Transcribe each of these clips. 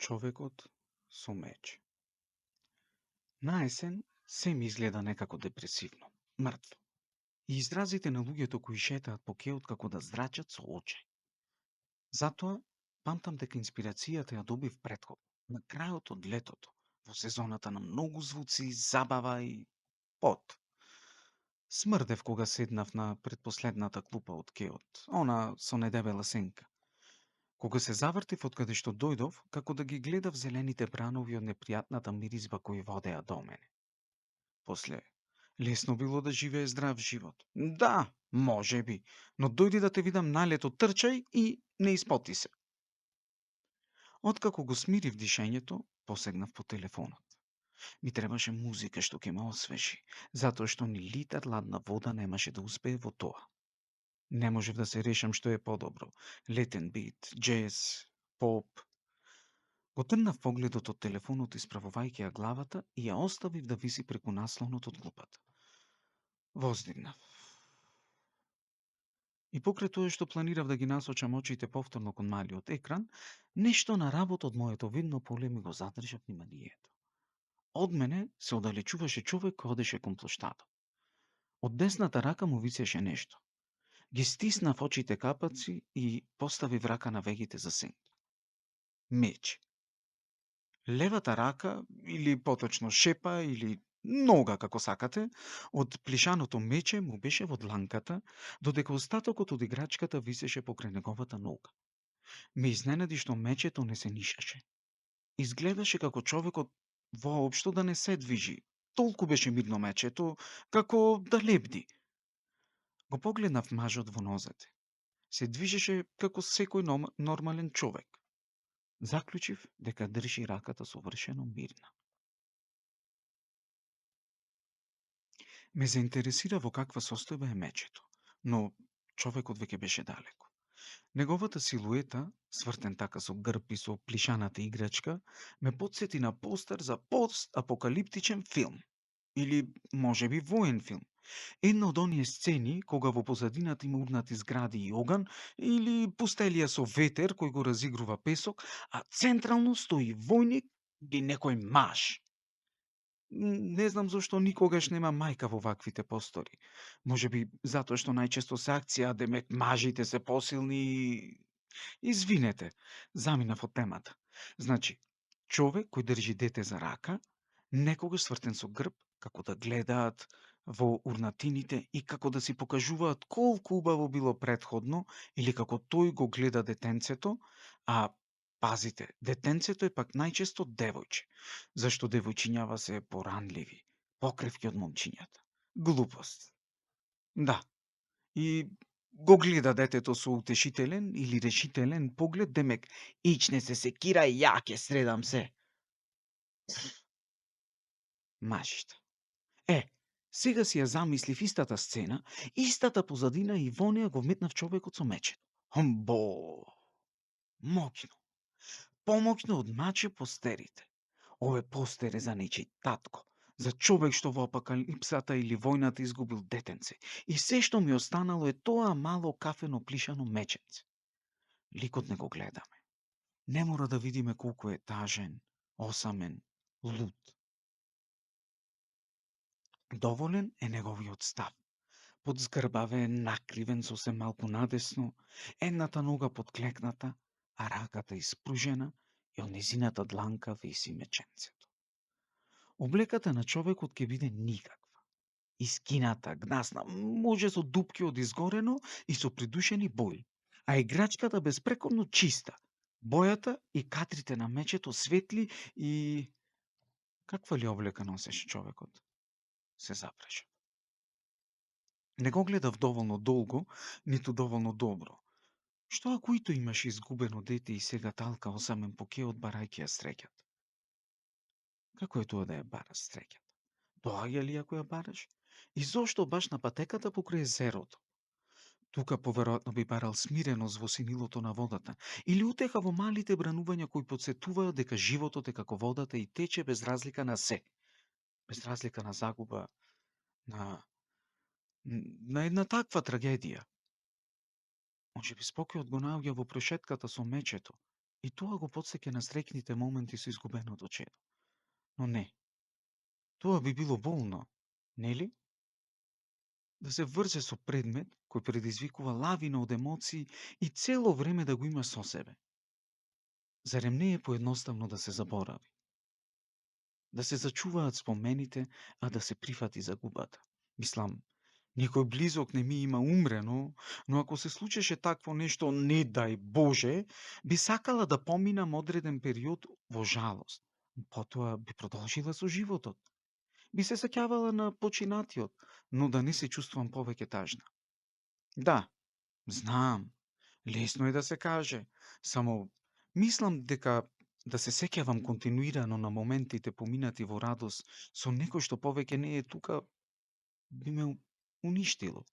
Човекот со меч. На есен се ми изгледа некако депресивно, мртво. И изразите на луѓето кои шетаат по кеот како да зрачат со очи. Затоа памтам дека инспирацијата ја добив претходно, на крајот од летото, во сезоната на многу звуци, забава и пот. Смрдев кога седнав на предпоследната клупа од кеот, она со недебела сенка. Кога се завртив од каде што дојдов, како да ги гледав зелените бранови од непријатната миризба кои водеа до мене. После, лесно било да живее здрав живот. Да, може би, но дојди да те видам налето трчај и не испоти се. Откако го смирив дишењето, посегнав по телефонот. Ми требаше музика што ќе ме освежи, затоа што ни литар ладна вода немаше да успее во тоа. Не можев да се решам што е подобро. Летен бит, джез, поп. Го трнав погледот од телефонот исправувајќи ја главата и ја оставив да виси преку наслонот од клупата. Воздигнав. И покрај тоа што планирав да ги насочам очите повторно кон малиот екран, нешто на работ од моето видно поле ми го задржа вниманието. Од мене се оддалечуваше човек кој одеше кон плоштадот. Од десната рака му висеше нешто. Ги стиснав очите капаци и поставив рака на вегите за сенка. Меч. Левата рака, или поточно шепа, или нога, како сакате, од плишаното мече му беше во дланката, додека остатокот од играчката висеше покрај неговата нога. Ме изненади што мечето не се нишаше. Изгледаше како човекот воопшто да не се движи. Толку беше мирно мечето, како да лебди. Го погледнав мажот во нозете. Се движеше како секој нормален човек. Заклучив дека држи раката совршено мирна. Ме заинтересира во каква состојба е мечето, но човекот веќе беше далеко. Неговата силуета, свртен така со грб и со плишаната играчка, ме потсети на постер за постапокалиптичен филм. Или, може би, воен филм. Една од оние сцени кога во позадината има урнати згради и оган, или пустелија со ветер кој го разигрува песок, а централно стои војник или некој маж. Не знам зошто никогаш нема мајка во ваквите постори. Може би затоа што најчесто се акција, демек мажите се посилни и... Извинете, заминав од темата. Значи, човек кој држи дете за рака, некогаш свртен со грб, како да гледаат во урнатините и како да си покажуваат колку убаво било предходно, или како тој го гледа детенцето, а пазите, детенцето е пак најчесто девојче, зашто девојчињава се поранливи, покревки од момчињата. Глупост. Да, и го гледа детето со утешителен или решителен поглед, демек, ич не се секира и ја ќе средам се. Мажишта. Сега си ја замислив истата сцена, истата позадина и во неа го метнав човекот со мечето. Бо! Моќно. Помоќно од маче постерите. Ове постер е за нечи татко, за човек што во апокалипсата или војната изгубил детенце. И се што ми останало е тоа мало кафено плишано меченце. Ликот не го гледаме. Не мора да видиме колку е тажен, осамен, луд. Доволен е неговиот став. Подзгрбавен, накривен, сосем малку надесно, едната нога подклекната, а раката испружена и од незината дланка виси меченцето. Облеката на човекот ќе биде никаква. Искината, гнасна, може со дупки од изгорено и со придушени бои. А играчката безпрекорно чиста. Бојата и катрите на мечето светли и... Каква ли облека носеше човекот? Се запреша. Не го гледав доволно долго, ниту доволно добро. Што ако и тој имаш изгубено дете и сега талка осамен по кеот барајќи ја среќата? Како е тоа да ја бараш среќата? Доаѓа ли ако ја бараш? И зошто баш на патеката покрај езерото? Тука поверојатно би барал смиреност во синилото на водата, или утеха во малите бранувања кои подсетуваат дека животот е како водата и тече без разлика на се. Без разлика на загуба, на една таква трагедија. Може би спокојот го наоѓа во прошетката со мечето И тоа го потсеќа на среќните моменти со изгубеното чедо. Но не, тоа би било болно, нели? Да се врзе со предмет кој предизвикува лавина од емоции и цело време да го има со себе. Зарем не е поедноставно да се заборави? Да се зачуваат спомените, а да се прифати загубата. Мислам, никој близок не ми има умрено, но ако се случеше такво нешто, не дај Боже, би сакала да поминам одреден период во жалост. Потоа би продолжила со животот. Би се сеќавала на починатиот, но да не се чувствувам повеќе тажна. Да, знам, лесно е да се каже, само мислам дека да се сеќавам континуирано на моментите поминати во радост со некој што повеќе не е тука, би ме уништило.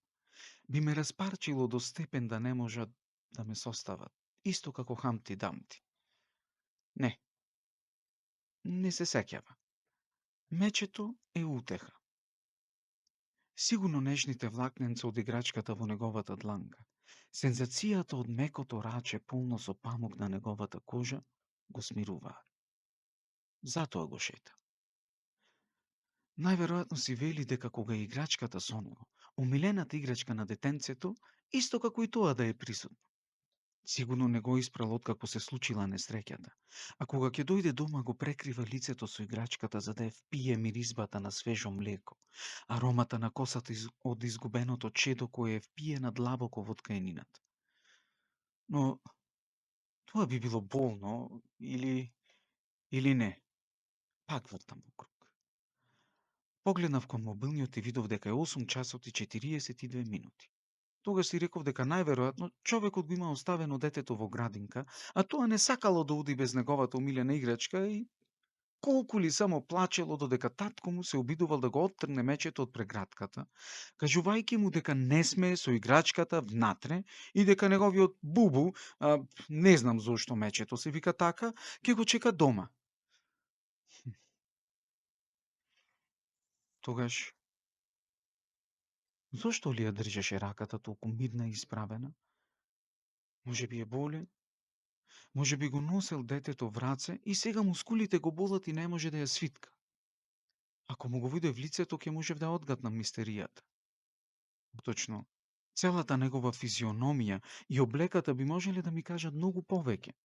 Би ме распарчило до степен да не можат да ме состават. Исто како Хамти Дамти. Не, не се сеќава. Мечето е утеха. Сигурно нежните влакненца од играчката во неговата дланка, сензацијата од мекото раче полно со памук на неговата кожа, го смируваат. Затоа го шета. Најверојатно си вели дека кога е играчката со него, омилената играчка на детенцето, исто како и тоа да е присутно. Сигурно не го испрал откако се случила несреќата, а кога ќе дојде дома го прекрива лицето со играчката за да ја впие миризбата на свежо млеко, аромата на косата од изгубеното чедо кое е впиена длабоко во ткаенината. Но тоа би било болно или не. Пак вртам во круг. Погледнав кон мобилниот и видов дека е 8 часот и 42 минути. Тогаш си реков дека најверојатно човекот го има оставено детето во градинка, а тоа не сакало да оди без неговата омилена играчка и колку ли само плачело додека татко му се обидувал да го оттрне мечето од прегратката, кажувајќи му дека не смее со играчката внатре и дека неговиот бубу, не знам зошто мечето се вика така, ќе го чека дома. Тогаш, зошто ли ја држеше раката толку мирна и исправена? Може би е болен? Може би го носел детето в раце и сега мускулите го болат и не може да ја свитка. Ако му го видев лицето, ќе можев да одгатнам мистеријата. Точно, целата негова физиономија и облеката би можеле да ми кажат многу повеќе.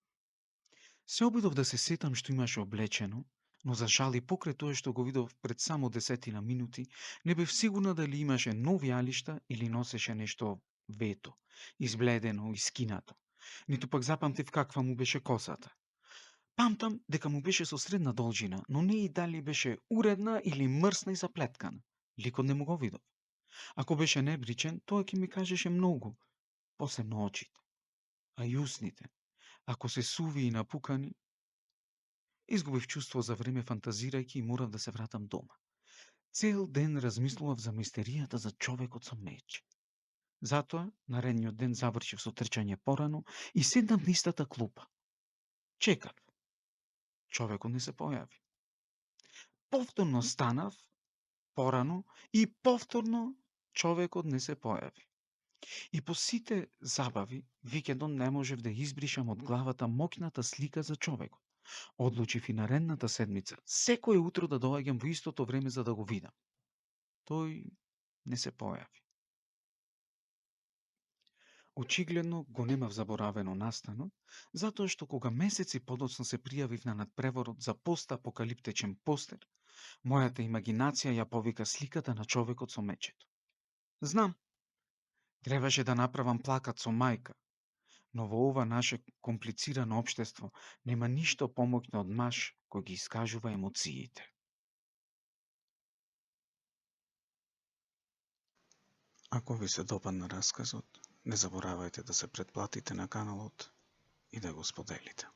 Се обидов да се сетам што имаше облечено, но за жал и покрај тоа што го видов пред само 10 минути, не бев сигурна дали имаше нови алишта или носеше нешто вето, избледено, искинато. Ниту пак запамтив каква му беше косата. Памтам дека му беше со средна должина, но не и дали беше уредна или мрсна и заплеткана. Ликот не му го видов. Ако беше небричен, тоа ќе ми кажеше многу, посебно очите. А и усните, ако се суви и напукани, изгубив чувство за време фантазирајќи и морав да се вратам дома. Цел ден размислував за мистеријата за човекот со меч. Затоа, наредниот ден завршив со трчање порано и седнав на истата клупа. Чекав. Човекот не се појави. Повторно станав порано и повторно човекот не се појави. И по сите забави, викендот не можев да избришам од главата моќната слика за човекот. Одлучив и наредната седмица, секое утро да доаѓам во истото време за да го видам. Тој не се појави. Очигледно го немав заборавено настанот, затоа што кога месеци подоцна се пријавив на надпреворот за постапокалиптичен постер, мојата имагинација ја повика сликата на човекот со мечето. Знам, требаше да направам плакат со мајка, но во ова наше комплицирано општество нема ништо помоќно од маж кој ги искажува емоциите. Ако ви се допадна расказот, не заборавајте да се претплатите на каналот и да го споделите.